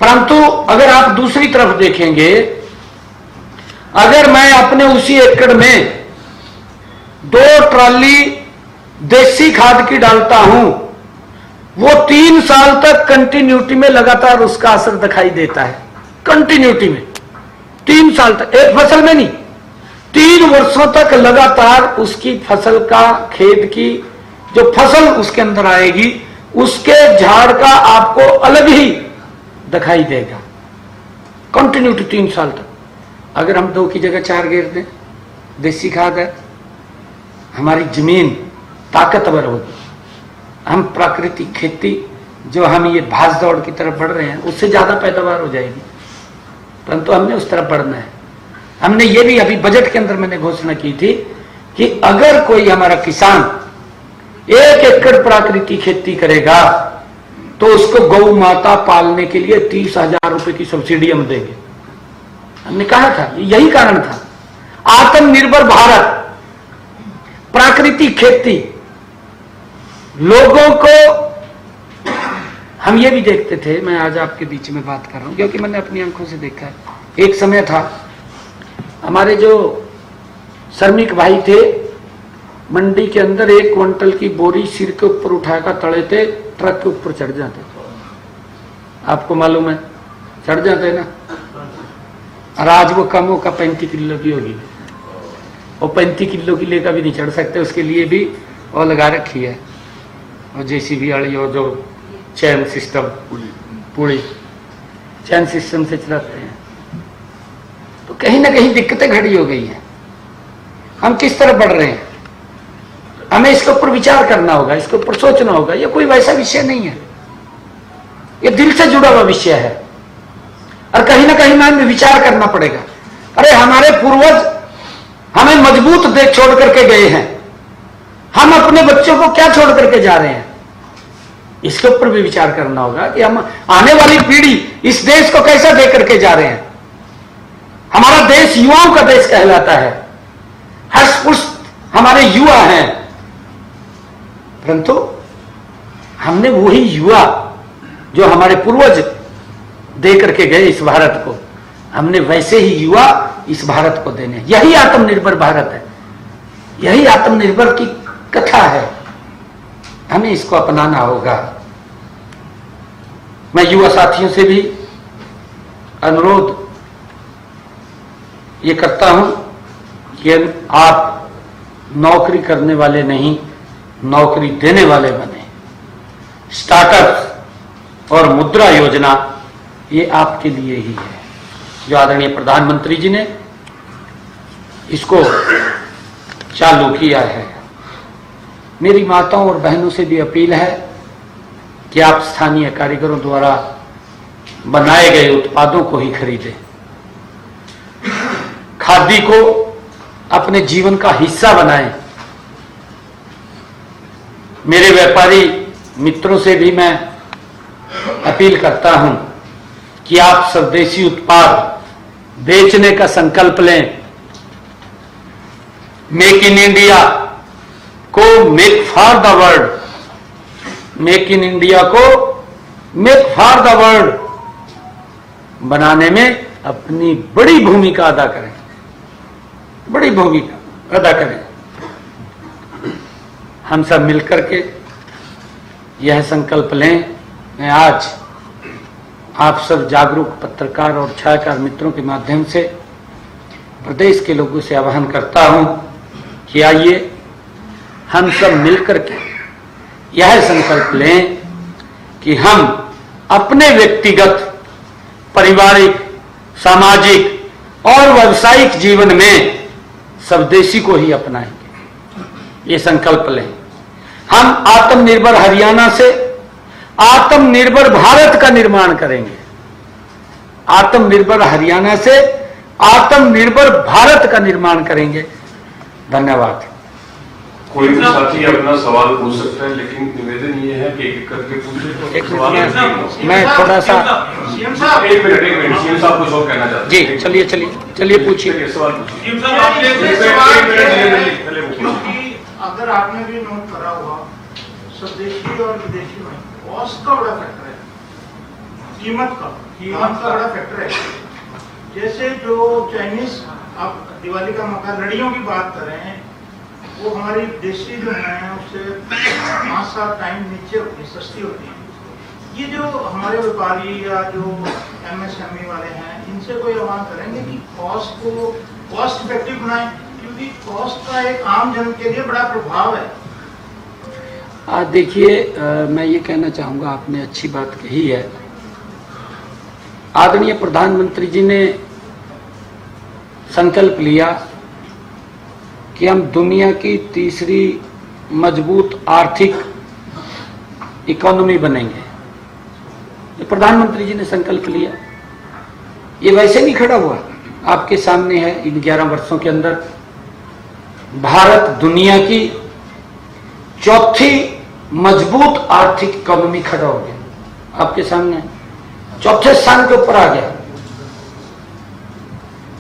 परंतु अगर आप दूसरी तरफ देखेंगे, अगर मैं अपने उसी एकड़ में 2 ट्राली देसी खाद की डालता हूं, वो 3 साल तक कंटिन्यूटी में लगातार उसका असर दिखाई देता है। कंटिन्यूटी में 3 साल तक, एक फसल में नहीं, 3 वर्षों तक लगातार उसकी फसल का, खेत की जो फसल उसके अंदर आएगी, उसके झाड़ का आपको अलग ही दिखाई देगा। कंटिन्यूटी 3 साल तक। अगर हम 2 की जगह 4 घेर दें, देसी खाद है, हमारी जमीन ताकतवर होगी। हम प्राकृतिक खेती, जो हम ये भाग दौड़ की तरफ बढ़ रहे हैं, उससे ज्यादा पैदावार हो जाएगी। परंतु हमने उस तरफ बढ़ना है। हमने ये भी अभी बजट के अंदर मैंने घोषणा की थी कि अगर कोई हमारा किसान 1 एकड़ प्राकृतिक खेती करेगा तो उसको गौ माता पालने के लिए 30,000 रुपए की सब्सिडी हम देंगे। हमने कहा था, यही कारण था। आत्मनिर्भर भारत, प्राकृतिक खेती, लोगों को हम ये भी देखते थे। मैं आज आपके बीच में बात कर रहा हूं क्योंकि मैंने अपनी आंखों से देखा है। एक समय था, हमारे जो श्रमिक भाई थे, मंडी के अंदर 1 क्विंटल की बोरी सिर के ऊपर उठाकर तड़े थे, ट्रक के ऊपर चढ़ जाते थे। आपको मालूम है, चढ़ जाते ना। और आज वो कम हो का 35 किलो की होगी, और 35 किलो की लेकर भी नहीं चढ़ सकते। उसके लिए भी वो लगा रखी है, और जेसीबी वाली, और जो चैन सिस्टम, पूरी चैन सिस्टम से चलाते हैं। तो कहीं ना कहीं दिक्कतें खड़ी हो गई हैं। हम किस तरफ बढ़ रहे हैं, हमें इसके ऊपर विचार करना होगा, इसके ऊपर सोचना होगा। ये कोई वैसा विषय नहीं है, ये दिल से जुड़ा हुआ विषय है और कहीं ना कहीं हमें विचार करना पड़ेगा। अरे हमारे पूर्वज हमें मजबूत देश छोड़ करके गए हैं, हम अपने बच्चों को क्या छोड़ करके जा रहे हैं? इसके ऊपर भी विचार करना होगा कि हम आने वाली पीढ़ी इस देश को कैसा दे करके जा रहे हैं। हमारा देश युवाओं का देश कहलाता है, हष्ट पुष्ट हमारे युवा हैं, परंतु हमने वही युवा जो हमारे पूर्वज दे करके गए इस भारत को, हमने वैसे ही युवा इस भारत को देने। यही आत्मनिर्भर भारत है, यही आत्मनिर्भर की कथा है, हमें इसको अपनाना होगा। मैं युवा साथियों से भी अनुरोध ये करता हूं कि आप नौकरी करने वाले नहीं, नौकरी देने वाले बने। स्टार्टअप और मुद्रा योजना ये आपके लिए ही है, जो आदरणीय प्रधानमंत्री जी ने इसको चालू किया है। मेरी माताओं और बहनों से भी अपील है कि आप स्थानीय कारीगरों द्वारा बनाए गए उत्पादों को ही खरीदें, खादी को अपने जीवन का हिस्सा बनाएं। मेरे व्यापारी मित्रों से भी मैं अपील करता हूं कि आप स्वदेशी उत्पाद बेचने का संकल्प लें। मेक इन इंडिया को make for the world, make in India को मेक फॉर द वर्ल्ड बनाने में अपनी बड़ी भूमिका अदा करें, बड़ी भूमिका अदा करें। हम सब मिलकर के यह संकल्प लें। मैं आज आप सब जागरूक पत्रकार और छायाकार मित्रों के माध्यम से प्रदेश के लोगों से आह्वान करता हूं कि आइए हम सब मिलकर के यह संकल्प लें कि हम अपने व्यक्तिगत, पारिवारिक, सामाजिक और व्यावसायिक जीवन में स्वदेशी को ही अपनाएंगे। ये संकल्प लें। हम आत्मनिर्भर हरियाणा से आत्मनिर्भर भारत का निर्माण करेंगे। आत्मनिर्भर हरियाणा से आत्मनिर्भर भारत का निर्माण करेंगे। धन्यवाद। कोई भी साथी अपना सवाल पूछ सकता है, लेकिन निवेदन ये है कि एक करके पूछे। एक मिनट, मैं थोड़ा सा एक मिनट सीएम साहब कुछ और कहना चाहते हैं। जी चलिए पूछिए। सवाल क्योंकि अगर आपने भी नोट करा हुआ, स्वदेशी और विदेशी में कॉस्ट का बड़ा फैक्टर है, कीमत का बड़ा फैक्टर है। जैसे जो चाइनीज, आप दिवाली का मौका लड़ियों की बात कर रहे हैं, वो हमारी देशी जो है उससे 5-7 टाइम नीचे होती है, सस्ती होती है। ये जो हमारे व्यापारी या जो MSME वाले हैं, इनसे कोई आह्वान करेंगे कि कॉस्ट को कॉस्ट इफेक्टिव बनाएं, क्योंकि कॉस्ट का एक आम जन के लिए बड़ा प्रभाव है। देखिए, मैं ये कहना चाहूंगा, आपने अच्छी बात कही है। आदरणीय प्रधानमंत्री जी ने संकल्प लिया कि हम दुनिया की तीसरी मजबूत आर्थिक इकोनॉमी बनेंगे। ये प्रधानमंत्री जी ने संकल्प लिया, ये वैसे नहीं खड़ा हुआ, आपके सामने है। इन 11 वर्षों के अंदर भारत दुनिया की चौथी मजबूत आर्थिक इकोनॉमी खड़ा हो गया, आपके सामने चौथे स्थान के ऊपर आ गया।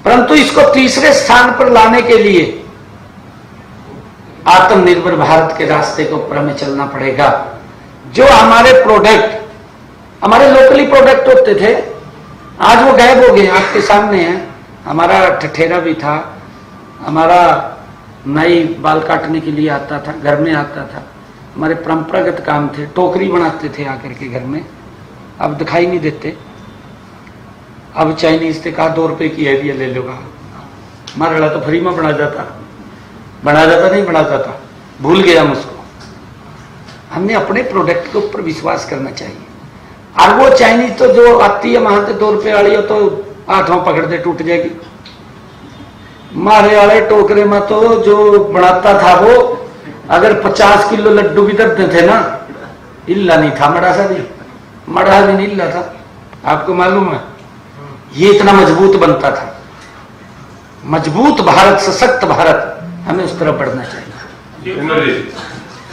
परंतु इसको तीसरे स्थान पर लाने के लिए आत्मनिर्भर भारत के रास्ते के ऊपर हमें चलना पड़ेगा। जो हमारे प्रोडक्ट, हमारे लोकली प्रोडक्ट होते थे, आज वो गायब हो गए, आपके सामने है। हमारा ठठेरा भी था, हमारा नाई बाल काटने के लिए आता था, घर में आता था। हमारे परंपरागत काम थे, टोकरी बनाते थे आकर के घर में, अब दिखाई नहीं देते। अब चाइनीज से कहा 2 रुपए की है, ये ले लो। हमारा लड़ा तो फ्री में बना जाता नहीं बना जाता, भूल गया हम उसको। हमने अपने प्रोडक्ट के ऊपर विश्वास करना चाहिए। और वो चाइनीज तो जो आती है वहां से 2 रुपए वाली हो तो हाथों पकड़ दे टूट जाएगी। मारे वाले टोकरे में तो जो बनाता था वो, अगर 50 किलो लड्डू भी दबते थे ना, इल्ला नहीं था, बड़ा सा भी मढ़ा भी नहीं रहा था, आपको मालूम है, ये इतना मजबूत बनता था। मजबूत भारत, सशक्त भारत, हमें उस तरफ बढ़ना चाहिए।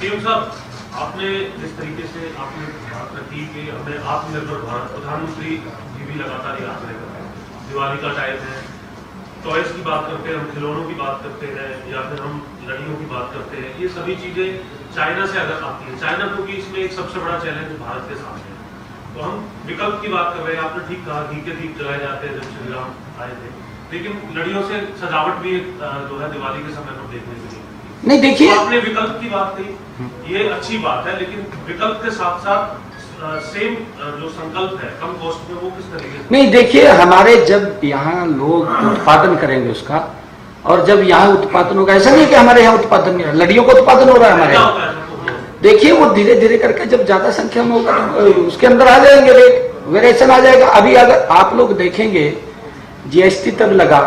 सीएम साहब, आपने जिस तरीके से आपने बात रखी कि हमें आत्मनिर्भर भारत, प्रधानमंत्री जी भी लगातार याद रहेगा, दिवाली का टाइम है, टॉयज की बात करते हैं, हम खिलौनों की बात करते हैं, या फिर हम लड़ियों की बात करते हैं, ये सभी चीजें चाइना से अगर आती है, चाइना क्योंकि इसमें एक सबसे बड़ा चैलेंज भारत के सामने है। तो हम विकल्प की बात कर रहे हैं, आपने ठीक कहा, घी के दीप जलाए जाते हैं जब श्री राम आए थे, लेकिन लड़ियों से सजावट भी जो है दिवाली के समय पर देखने को नहीं। देखिए, तो आपने विकल्प की बात कही, ये अच्छी बात है, लेकिन विकल्प के साथ साथ सेम जो संकल्प है कम कॉस्ट में, वो किस तरीके से? नहीं, देखिए, हमारे जब यहाँ लोग उत्पादन करेंगे उसका, और जब यहाँ उत्पादन होगा, ऐसा नहीं कि हमारे यहाँ उत्पादन नहीं हो रहा, लड़ियों का उत्पादन हो रहा है हमारे यहाँ। देखिए, वो धीरे धीरे करके जब ज्यादा संख्या में होगा तो उसके अंदर आ जाएंगे, रेट वेरिएशन आ जाएगा। अभी अगर आप लोग देखेंगे, जीएसटी तब लगा,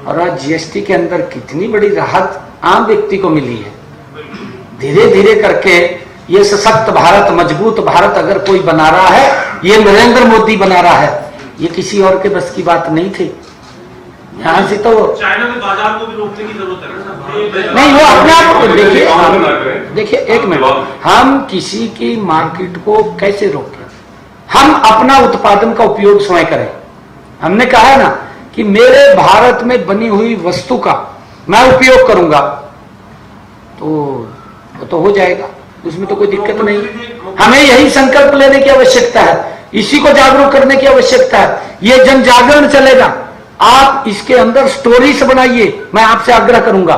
और आज जीएसटी के अंदर कितनी बड़ी राहत आम व्यक्ति को मिली है। धीरे धीरे करके ये सशक्त भारत, मजबूत भारत अगर कोई बना रहा है, ये नरेंद्र मोदी बना रहा है, ये किसी और के बस की बात नहीं थी। यहाँ से तो चाइना के बाजार को भी रोकने की जरूरत है ना? नहीं, वो अपने आप देखिए, एक मिनट, हम किसी की मार्केट को कैसे रोकें? हम अपना उत्पादन का उपयोग स्वयं करें। हमने कहा है ना कि मेरे भारत में बनी हुई वस्तु का मैं उपयोग करूंगा, तो हो जाएगा, उसमें तो कोई दिक्कत नहीं। हमें यही संकल्प लेने की आवश्यकता है, इसी को जागरूक करने की आवश्यकता है। ये जन जागरण चलेगा, आप इसके अंदर स्टोरीज बनाइए। मैं आपसे आग्रह करूंगा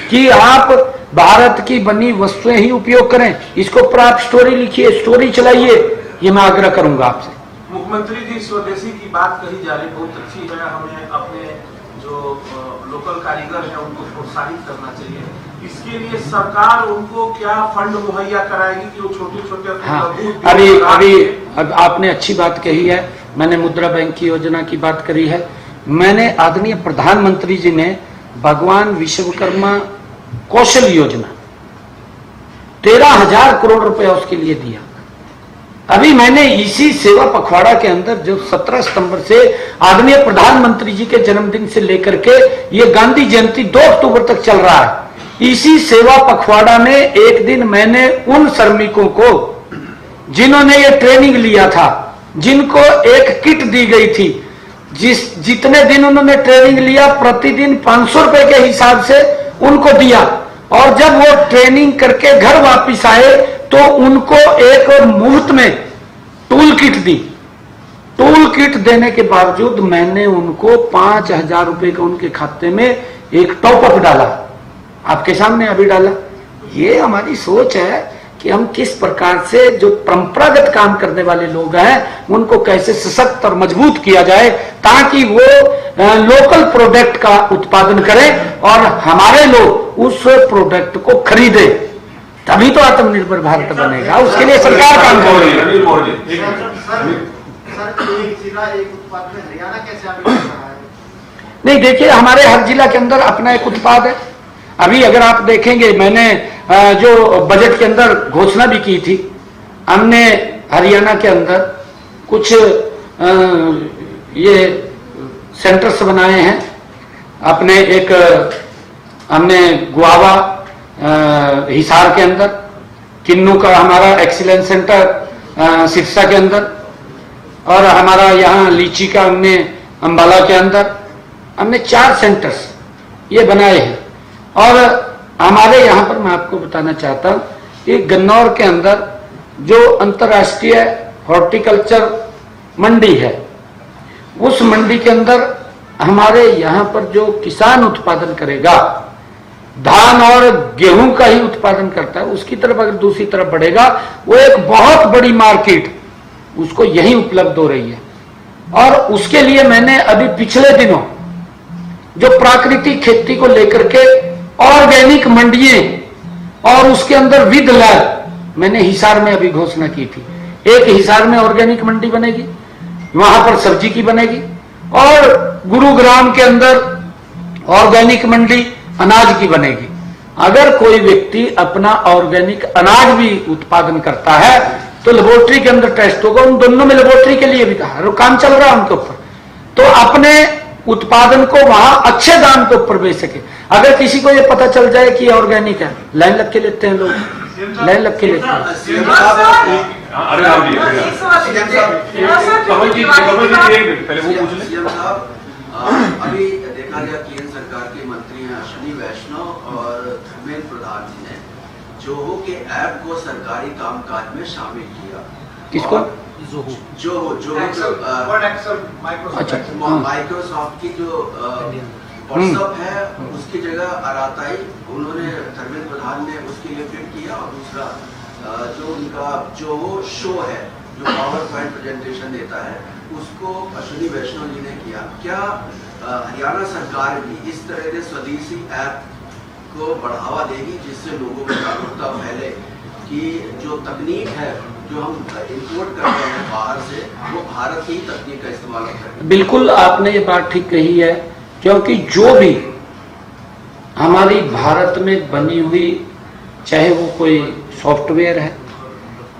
कि आप भारत की बनी वस्तुएं ही उपयोग करें, इसको ऊपर आप स्टोरी लिखिए, स्टोरी चलाइए, ये मैं आग्रह करूंगा आपसे। मुख्यमंत्री जी, स्वदेशी की बात कही जा रही, बहुत अच्छी है, हमें अपने जो लोकल कारीगर है उनको प्रोत्साहित करना चाहिए। इसके लिए सरकार उनको क्या फंड मुहैया कराएगी कि वो छोटे छोटे? हाँ, अभी आपने अच्छी बात कही है। मैंने मुद्रा बैंक की योजना की बात करी है। मैंने आदरणीय प्रधानमंत्री जी ने भगवान विश्वकर्मा कौशल योजना 13,000 करोड़ रुपया उसके लिए दिया। अभी मैंने इसी सेवा पखवाड़ा के अंदर जो 17 सितंबर से आदरणीय प्रधानमंत्री जी के जन्मदिन से लेकर के ये गांधी जयंती 2 अक्टूबर तक चल रहा है, इसी सेवा पखवाड़ा में एक दिन मैंने उन श्रमिकों को जिन्होंने ये ट्रेनिंग लिया था, जिनको एक किट दी गई थी, जितने दिन उन्होंने ट्रेनिंग लिया प्रतिदिन 500 रुपए के हिसाब से उनको दिया, और जब वो ट्रेनिंग करके घर वापस आए तो उनको एक मुफ्त में टूल किट दी। टूल किट देने के बावजूद मैंने उनको 5,000 रुपए का उनके खाते में एक टॉपअप डाला, आपके सामने अभी डाला। ये हमारी सोच है कि हम किस प्रकार से जो परंपरागत काम करने वाले लोग हैं उनको कैसे सशक्त और मजबूत किया जाए, ताकि वो लोकल प्रोडक्ट का उत्पादन करें और हमारे लोग उस प्रोडक्ट को खरीदे, तभी तो आत्मनिर्भर भारत बनेगा। उसके लिए सरकार काम कर रही है। सर, एक जिला एक उत्पाद में हरियाणा कैसे आगे बढ़ रहा है? नहीं, देखिए, हमारे हर जिला के अंदर अपना एक उत्पाद है। अभी अगर आप देखेंगे, मैंने जो बजट के अंदर घोषणा भी की थी, हमने हरियाणा के अंदर कुछ ये सेंटर्स बनाए हैं। अपने एक हमने गुआवा हिसार के अंदर, किन्नू का हमारा एक्सीलेंस सेंटर सिरसा के अंदर, और हमारा यहाँ लीची का हमने अंबाला के अंदर, हमने 4 सेंटर्स ये बनाए हैं। और हमारे यहाँ पर मैं आपको बताना चाहता हूँ, एक गन्नौर के अंदर जो अंतर्राष्ट्रीय हॉर्टिकल्चर मंडी है, उस मंडी के अंदर हमारे यहाँ पर जो किसान उत्पादन करेगा, धान और गेहूं का ही उत्पादन करता है, उसकी तरफ अगर दूसरी तरफ बढ़ेगा, वो एक बहुत बड़ी मार्केट उसको यही उपलब्ध हो रही है। और उसके लिए मैंने अभी पिछले दिनों जो प्राकृतिक खेती को लेकर के ऑर्गेनिक मंडियां और उसके अंदर विद लैब मैंने हिसार में अभी घोषणा की थी। एक हिसार में ऑर्गेनिक मंडी बनेगी, वहां पर सब्जी की बनेगी, और गुरुग्राम के अंदर ऑर्गेनिक मंडी अनाज की बनेगी। अगर कोई व्यक्ति अपना ऑर्गेनिक अनाज भी उत्पादन करता है तो लेबोरेटरी के अंदर टेस्ट होगा। उन दोनों में लेबोरेटरी के लिए भी कहा, और काम चल रहा है उनके ऊपर, तो अपने उत्पादन को वहां अच्छे दाम के ऊपर बेच सके। अगर किसी को ये पता चल जाए कि ये ऑर्गेनिक है, लाइन लग के लेते हैं लोग, लाइन लग के लेते हैं। अरे राम जी, कमल जी एक मिनट पहले वो पूछ लें। सीएम साहब, अभी देखा गया केंद्र सरकार के मंत्री हैं अश्विनी वैष्णव और धर्मेंद्र प्रधान जी ने जोहो के ऐप को सरकारी कामकाज में शामिल किया। किसको? जोहो अच्छा, माइक्रोसॉफ्ट की जो व्हाट्सएप है उसकी जगह अराताई उन्होंने धर्मेंद्र प्रधान ने उसके लिए फिट किया, और दूसरा जो उनका जोहो शो है जो पावर पॉइंट प्रेजेंटेशन देता है उसको अश्विनी वैष्णव जी ने किया। क्या हरियाणा सरकार भी इस तरह के स्वदेशी ऐप को बढ़ावा देगी जिससे लोगों में जागरूकता फैले कि जो तकनीक है जो हम इंपोर्ट कर रहे हैं बाहर से वो भारत की तकनीक का इस्तेमाल करें? बिल्कुल आपने ये बात ठीक कही है, क्योंकि जो भी हमारी भारत में बनी हुई, चाहे वो कोई सॉफ्टवेयर है,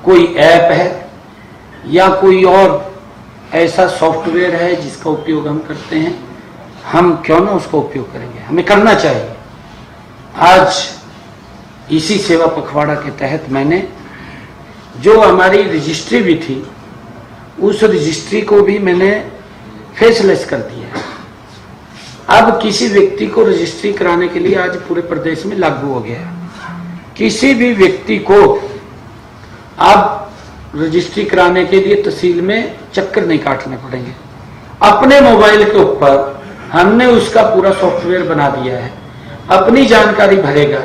कोई ऐप है, या कोई और ऐसा सॉफ्टवेयर है जिसका उपयोग हम करते हैं, हम क्यों ना उसका उपयोग करेंगे, हमें करना चाहिए। आज इसी सेवा पखवाड़ा के तहत मैंने जो हमारी रजिस्ट्री भी थी उस रजिस्ट्री को भी मैंने फेसलेस कर दिया। अब किसी व्यक्ति को रजिस्ट्री कराने के लिए आज पूरे प्रदेश में लागू हो गया है। किसी भी व्यक्ति को अब रजिस्ट्री कराने के लिए तहसील में चक्कर नहीं काटने पड़ेंगे। अपने मोबाइल के ऊपर हमने उसका पूरा सॉफ्टवेयर बना दिया है, अपनी जानकारी भरेगा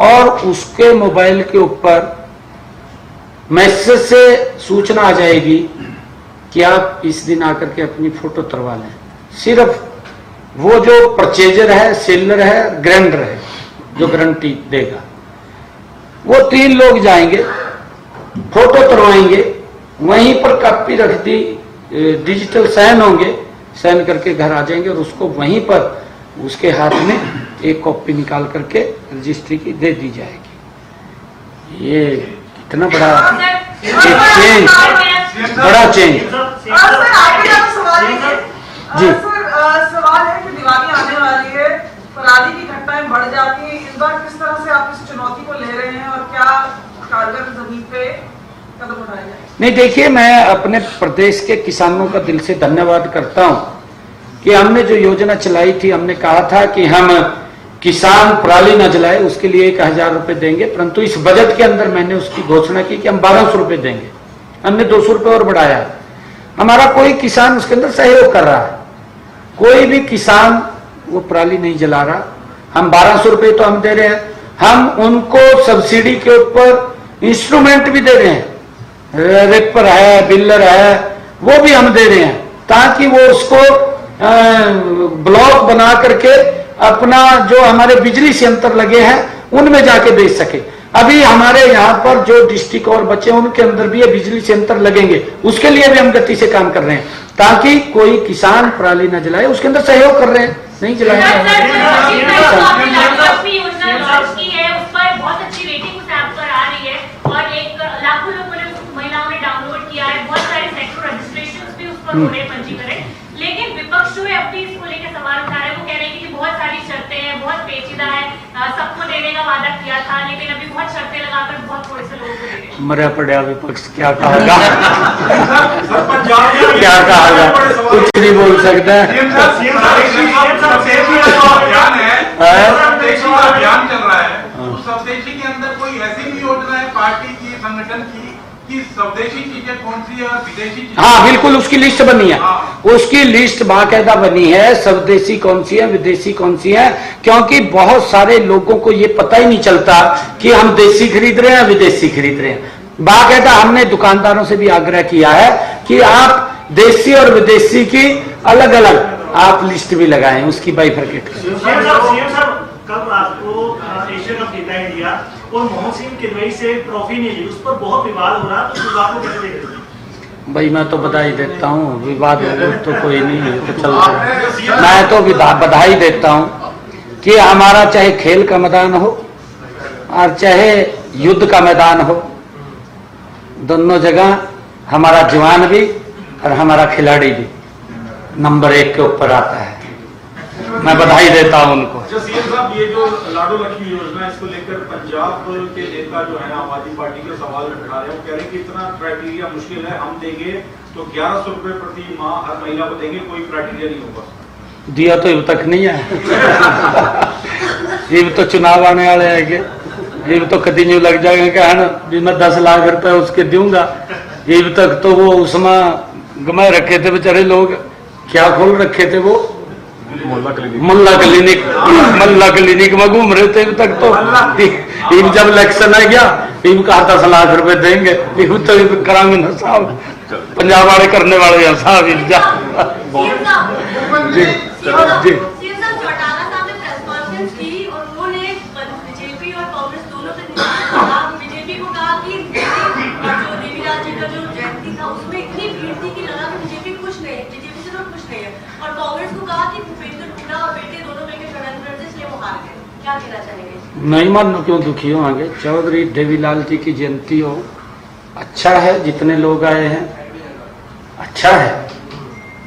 और उसके मोबाइल के ऊपर मैसेज से सूचना आ जाएगी कि आप इस दिन आकर के अपनी फोटो तरवा लें। सिर्फ वो जो परचेजर है, सेलर है, ग्राइंडर है जो गारंटी देगा, वो 3 लोग जाएंगे, फोटो तरवाएंगे, वहीं पर कॉपी रख दी, डिजिटल साइन होंगे, साइन करके घर आ जाएंगे और उसको वहीं पर उसके हाथ में एक कॉपी निकाल करके रजिस्ट्री की दे दी जाएगी। ये इतना बड़ा एक चेंज, बड़ा चेंज जी। सवाल है कि दिवाली आने वाली है, पराली की घटनाएं बढ़ जाती हैं, इस बार किस तरह से आप इस चुनौती को ले रहे हैं और क्या कारगर जमीन पे कदम उठाए जाए? नहीं, देखिए, मैं अपने प्रदेश के किसानों का दिल से धन्यवाद करता हूं कि हमने जो योजना चलाई थी, हमने कहा था कि हम किसान पराली न जलाए उसके लिए 1000 रुपए देंगे, परंतु इस बजट के अंदर मैंने उसकी घोषणा की कि हम 1200 रुपए देंगे। हमने 200 रुपए और बढ़ाया। हमारा कोई किसान उसके अंदर सहयोग कर रहा है, कोई भी किसान वो पराली नहीं जला रहा। हम 1200 रुपए तो हम दे रहे हैं, हम उनको सब्सिडी के ऊपर इंस्ट्रूमेंट भी दे रहे हैं, रेपर है, बिल्लर है, वो भी हम दे रहे हैं ताकि वो उसको ब्लॉक बना करके अपना जो हमारे बिजली संयंत्र लगे हैं उनमें जाके बेच सके। अभी हमारे यहाँ पर जो डिस्ट्रिक्ट और बच्चे उनके अंदर भी ये बिजली संयंत्र लगेंगे, उसके लिए भी हम गति से काम कर रहे हैं ताकि कोई किसान पराली न जलाए, उसके अंदर सहयोग कर रहे हैं, नहीं जलाएंगे। बहुत अच्छी रेटिंग उस ऐप पर आ रही है और लाखों लोगों ने, महिलाओं ने डाउनलोड किया है, बहुत सारे सेक्टर रजिस्ट्रेशन भी उस पर हो रहे हैं, पंजीकरण। लेकिन विपक्ष जो है अपनी इसको लेकर सवाल उठा रहे हैं, वो कह रहे हैं कि बहुत सारी शर्तें हैं, बहुत पेचीदा है, सबको देने का वादा किया था लेकिन अभी बहुत शर्तें लगाकर बहुत थोड़े से लोगों को दे रहे हैं। मरा पड़ा विपक्ष क्या कहेगा, क्या कहेगा, कुछ नहीं बोल सकता है। अभियान चल रहा है, उस स्वदेशी के अंदर कोई ऐसी भी योजना है पार्टी की, संगठन की, कि स्वदेशी चीजें कौन सी है और विदेशी चीजें? हाँ, बिल्कुल उसकी लिस्ट बनी है, उसकी लिस्ट बाकायदा बनी है, स्वदेशी कौन सी है, विदेशी कौन सी है, क्योंकि बहुत सारे लोगों को ये पता ही नहीं चलता कि हम देसी खरीद रहे हैं विदेशी खरीद रहे हैं। बाकायदा हमने दुकानदारों से भी आग्रह किया है कि आप देसी और विदेशी की अलग अलग आप लिस्ट भी लगाएं, उसकी बाइफरकेट करें। कल रात को एशिया कप जीता इंडिया और मोहन सिंह किदवई से ट्रॉफी नहीं ली, उस पर बहुत विवाद हो रहा है, तो विवाद को कैसे देख रहे हैं? भाई मैं तो बधाई देता हूँ, विवाद तो कोई नहीं है, तो चल रहा है। मैं तो बधाई देता हूँ कि हमारा चाहे खेल का मैदान हो और चाहे युद्ध का मैदान हो, दोनों जगह हमारा जवान भी और हमारा खिलाड़ी भी नंबर 1 के ऊपर आता है। मैं बधाई देता हूं उनको। अच्छा सीएम साहब, ये जो लाडो लक्ष्मी योजना, इसको लेकर पंजाब के नेता जो है आम आदमी पार्टी के सवाल उठा रहे हैं। वो कह रहे हैं कि इतना क्राइटेरिया मुश्किल है, हम देंगे तो 1100 रुपए प्रति माह हर महिला को देंगे, कोई क्राइटेरिया नहीं होगा। दिया तो अब तक नहीं है। ये तो चुनाव आने वाले हैं, ये तो कभी न्यू लग जाएगा क्या ना भी मैं 10 लाख रुपए उसके दूंगा। ये तक तो वो उसमें गमा रखे थे बेचारे लोग, क्या खोल रखे थे वो मुल्ला क्लिनिक में घूम रहे थे। तक तो जब इलेक्शन आ गया टीम कहा 10 लाख रुपए देंगे, तो करांगे ना साहब, पंजाब वाले करने वाले हैं साहब। जी जी बीजेपी और कांग्रेस दोनों से बीजेपी को कहा कि जो देवीराज जी का जो जयंती था उसमें इतनी भीड़ थी कि लगा कि बीजेपी खुश नहीं है, बीजेपी से लोग खुश नहीं है, और कांग्रेस को कहा कि भूपेंद्र हुड्डा और बेटे दोनों मिलकर षड्यंत्र थे इसलिए वो हार गए। क्या कहना चाहेंगे? नहीं मानो क्यों दुखी होंगे। चौधरी देवीलाल जी की जयंती हो, अच्छा है, जितने लोग आए हैं अच्छा है,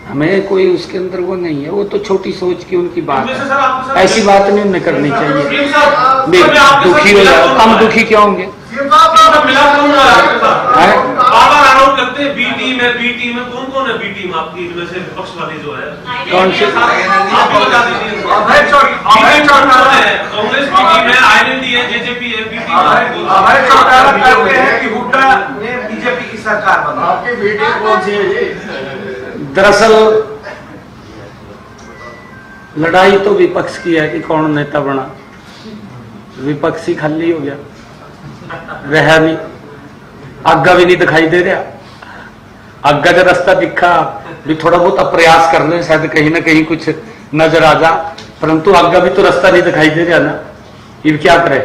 हमें कोई उसके अंदर वो नहीं है। वो तो छोटी सोच की उनकी बात है, ऐसी बात नहीं उन्हें करनी चाहिए। दुखी हो जाए, हम दुखी क्यों होंगे? आरोप लगते हैं बी टीम है, कौन है बी टीम आपकी इनमें से विपक्ष वाली जो है? कौन सी? आप भी बता दीजिए। कांग्रेस बी टीम है, आईएनडी है, जेजेपी है, बी टीम है कि हुड्डा ने बीजेपी की सरकार बना। आपकी बी टीम कौन सी है जी? दरअसल लड़ाई तो विपक्ष की है कि कौन नेता बना, विपक्ष ही खाली हो गया, रहा नहीं, आगा भी नहीं दिखाई दे रहा। आगा का रास्ता दिखा भी, थोड़ा बहुत प्रयास कर रहे शायद कहीं ना कहीं कुछ नजर आ जा, परंतु आगा भी तो रास्ता नहीं दिखाई दे रहा ना। ये क्या करे?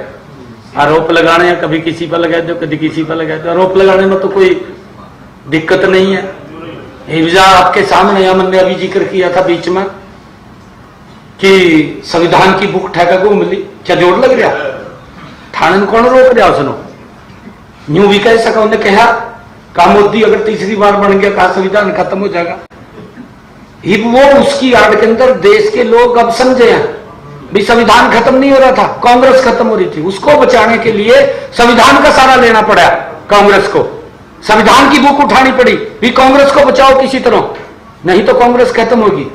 आरोप लगाने हैं, कभी किसी पर लगा दो, कभी किसी पर लगा दो। आरोप लगाने में तो कोई दिक्कत नहीं है। हिफ्जा आपके सामने, हमने अभी जिक्र किया था बीच में कि संविधान की बुक ठेका घूम ली, क्या जोड़ लग रहा? थाने कौन रोक रहा? उसने न्यू भी कह सका, उन्हें कहा मोदी अगर तीसरी बार बन गया, कहा संविधान खत्म हो जाएगा। वो उसकी आड़ के अंदर देश के लोग अब समझे हैं भी संविधान खत्म नहीं हो रहा था, कांग्रेस खत्म हो रही थी। उसको बचाने के लिए संविधान का सहारा लेना पड़ा कांग्रेस को, संविधान की बुक उठानी पड़ी भी कांग्रेस को बचाओ किसी तरह, नहीं तो कांग्रेस खत्म होगी।